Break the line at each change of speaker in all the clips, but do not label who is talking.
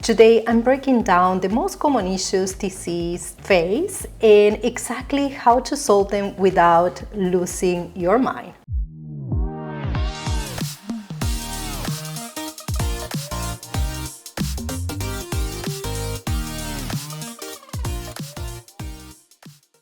Today I'm breaking down the most common issues TCs face and exactly how to solve them without losing your mind.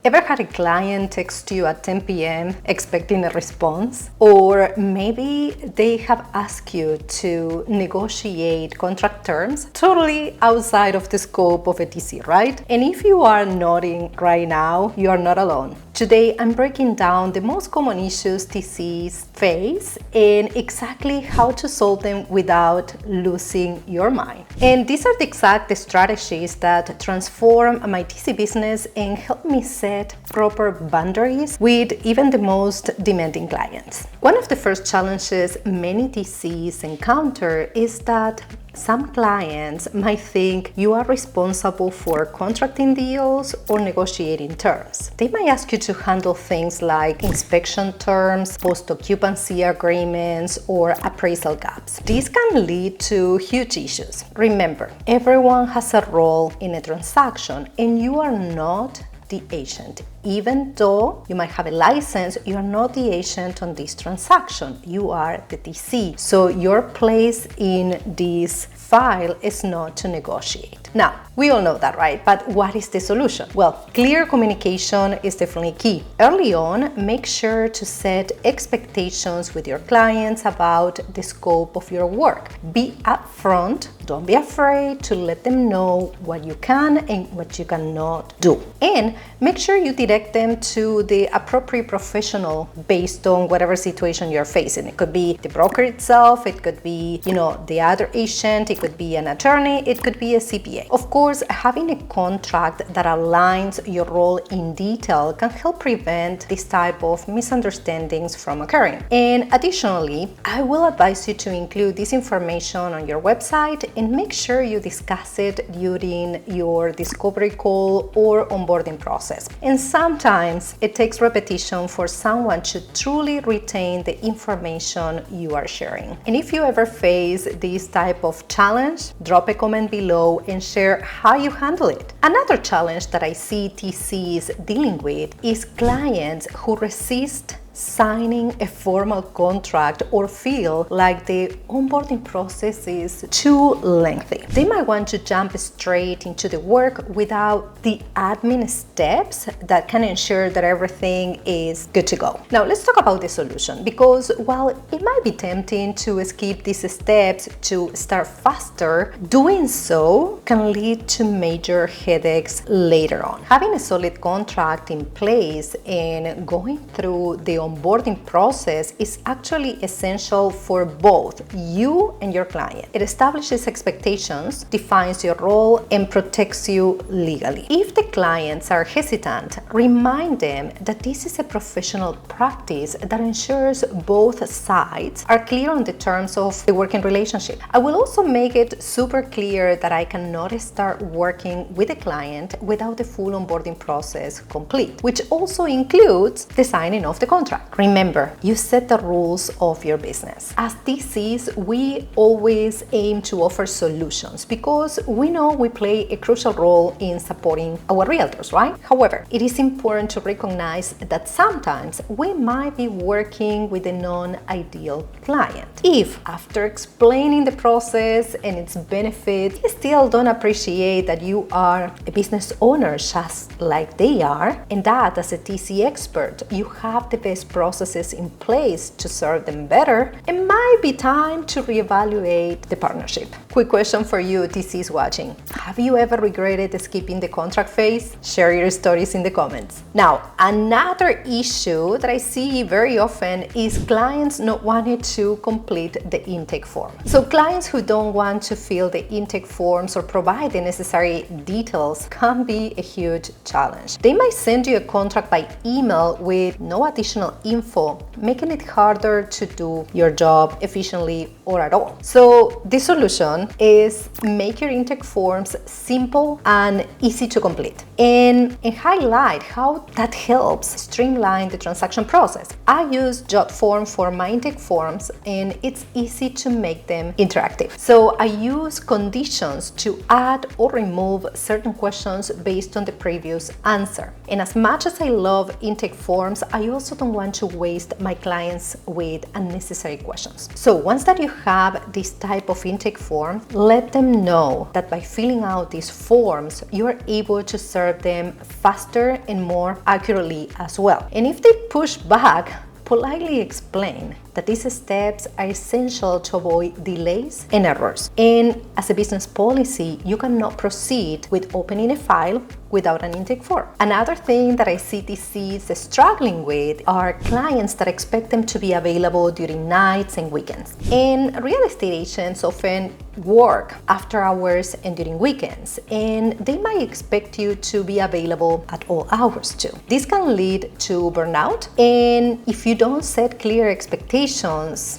Ever had a client text you at 10 p.m. expecting a response? Or maybe they have asked you to negotiate contract terms totally outside of the scope of a TC, right? And if you are nodding right now, you are not alone. Today I'm breaking down the most common issues TCs face and exactly how to solve them without losing your mind. And these are the exact strategies that transform my TC business and help me set proper boundaries with even the most demanding clients. One of the first challenges many TCs encounter is that some clients might think you are responsible for contracting deals or negotiating terms. They might ask you to handle things like inspection terms, post-occupancy agreements, or appraisal gaps. These can lead to huge issues. Remember, everyone has a role in a transaction and you are not the agent. Even though you might have a license, you are not the agent on this transaction. You are the TC. So your place in this file is not to negotiate. Now, we all know that, right? But what is the solution? Well, clear communication is definitely key. Early on, make sure to set expectations with your clients about the scope of your work. Be upfront. Don't be afraid to let them know what you can and what you cannot do. And make sure you direct them to the appropriate professional based on whatever situation you're facing. It could be the broker itself, it could be, the other agent, it could be an attorney, it could be a CPA. Of course, having a contract that aligns your role in detail can help prevent this type of misunderstandings from occurring. And additionally, I will advise you to include this information on your website and make sure you discuss it during your discovery call or onboarding process. And sometimes it takes repetition for someone to truly retain the information you are sharing. And if you ever face this type of challenge, drop a comment below and share how you handle it. Another challenge that I see TCs dealing with is clients who resist signing a formal contract or feel like the onboarding process is too lengthy. They might want to jump straight into the work without the admin steps that can ensure that everything is good to go. Now let's talk about the solution, because while it might be tempting to skip these steps to start faster, doing so can lead to major headaches later on. Having a solid contract in place and going through the onboarding process is actually essential for both you and your client. It establishes expectations, defines your role, and protects you legally. If the clients are hesitant, remind them that this is a professional practice that ensures both sides are clear on the terms of the working relationship. I will also make it super clear that I cannot start working with a client without the full onboarding process complete, which also includes the signing of the contract. Remember, you set the rules of your business. As TCs, we always aim to offer solutions because we know we play a crucial role in supporting our realtors, right? However, it is important to recognize that sometimes we might be working with a non-ideal client. If, after explaining the process and its benefits, you still don't appreciate that you are a business owner just like they are, and that as a TC expert, you have the best processes in place to serve them better, it might be time to reevaluate the partnership. Quick question for you, TCs watching. Have you ever regretted skipping the contract phase? Share your stories in the comments. Now, another issue that I see very often is clients not wanting to complete the intake form. So clients who don't want to fill the intake forms or provide the necessary details can be a huge challenge. They might send you a contract by email with no additional info, making it harder to do your job efficiently or at all. So the solution is make your intake forms simple and easy to complete, and highlight how that helps streamline the transaction process. I use JotForm for my intake forms, and it's easy to make them interactive. So I use conditions to add or remove certain questions based on the previous answer. And as much as I love intake forms, I also don't want to waste my clients with unnecessary questions. So once that you have this type of intake form, let them know that by filling out these forms, you are able to serve them faster and more accurately as well. And if they push back, politely explain that these steps are essential to avoid delays and errors. And as a business policy, you cannot proceed with opening a file without an intake form. Another thing that I see TCs struggling with are clients that expect them to be available during nights and weekends. And real estate agents often work after hours and during weekends, and they might expect you to be available at all hours too. This can lead to burnout, and if you don't set clear expectations,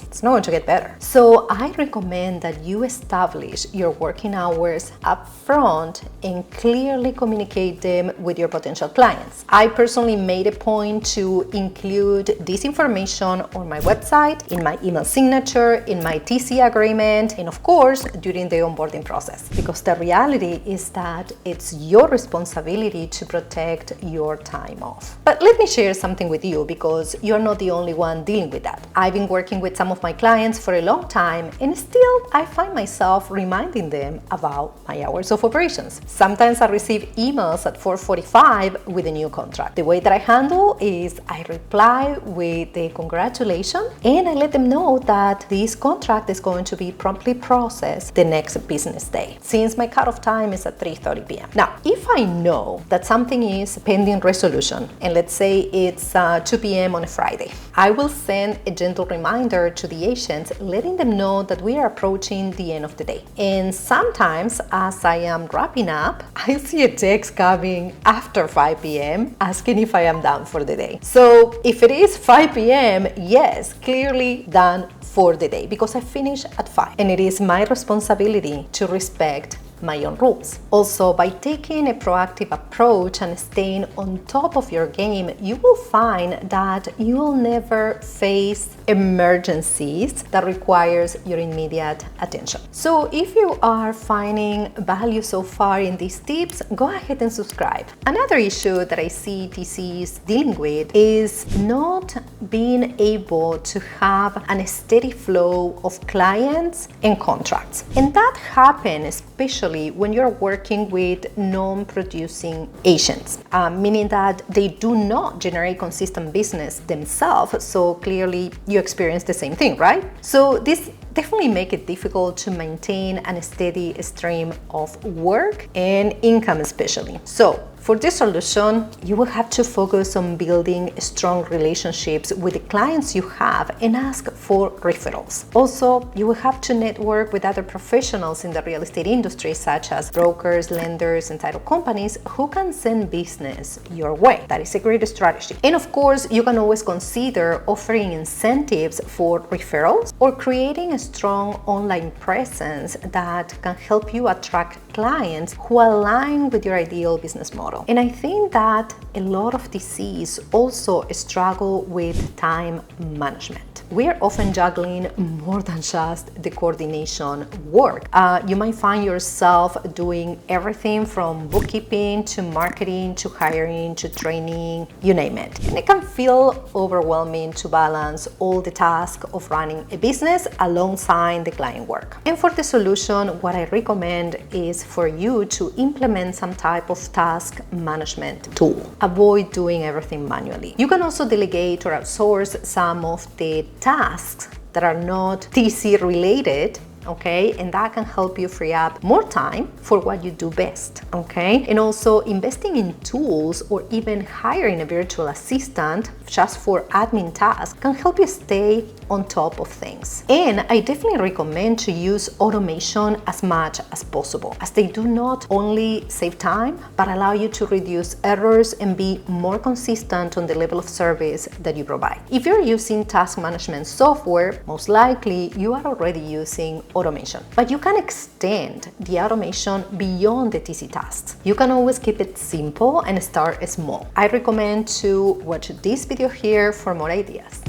it's not going to get better. So I recommend that you establish your working hours up front and clearly communicate them with your potential clients. I personally made a point to include this information on my website, in my email signature, in my TC agreement, and of course during the onboarding process, because the reality is that it's your responsibility to protect your time off. But let me share something with you, because you're not the only one dealing with that. I've been working with some of my clients for a long time, and still I find myself reminding them about my hours of operations. Sometimes I receive emails at 4:45 with a new contract. The way that I handle is I reply with the congratulations, and I let them know that this contract is going to be promptly processed the next business day, since my cutoff time is at 3:30 p.m. Now, if I know that something is pending resolution, and let's say it's 2 p.m. on a Friday, I will send a gentle reminder to the agents, letting them know that we are approaching the end of the day. And sometimes, as I am wrapping up, I see a text coming after 5 p.m. asking if I am done for the day. So if it is 5 p.m., yes, clearly done for the day, because I finish at 5, and it is my responsibility to respect my own rules. Also, by taking a proactive approach and staying on top of your game, you will find that you will never face emergencies that requires your immediate attention. So if you are finding value so far in these tips, go ahead and subscribe. Another issue that I see TCs dealing with is not being able to have a steady flow of clients and contracts. And that happens especially when you're working with non-producing agents, meaning that they do not generate consistent business themselves. So clearly you experience the same thing, right? So this definitely make it difficult to maintain a steady stream of work and income especially. So for this solution, you will have to focus on building strong relationships with the clients you have and ask for referrals. Also, you will have to network with other professionals in the real estate industry, such as brokers, lenders, and title companies who can send business your way. That is a great strategy. And of course, you can always consider offering incentives for referrals or creating a strong online presence that can help you attract clients who align with your ideal business model. And I think that a lot of DCs also struggle with time management. We're often juggling more than just the coordination work. You might find yourself doing everything from bookkeeping to marketing to hiring to training, you name it. And it can feel overwhelming to balance all the tasks of running a business alongside the client work. And for the solution, what I recommend is for you to implement some type of task management tool. Avoid doing everything manually. You can also delegate or outsource some of the tasks that are not TC related okay? And that can help you free up more time for what you do best, okay? And also investing in tools or even hiring a virtual assistant just for admin tasks can help you stay on top of things. And I definitely recommend to use automation as much as possible, as they do not only save time, but allow you to reduce errors and be more consistent on the level of service that you provide. If you're using task management software, most likely you are already using automation, but you can extend the automation beyond the TC tasks. You can always keep it simple and start small. I recommend to watch this video here for more ideas.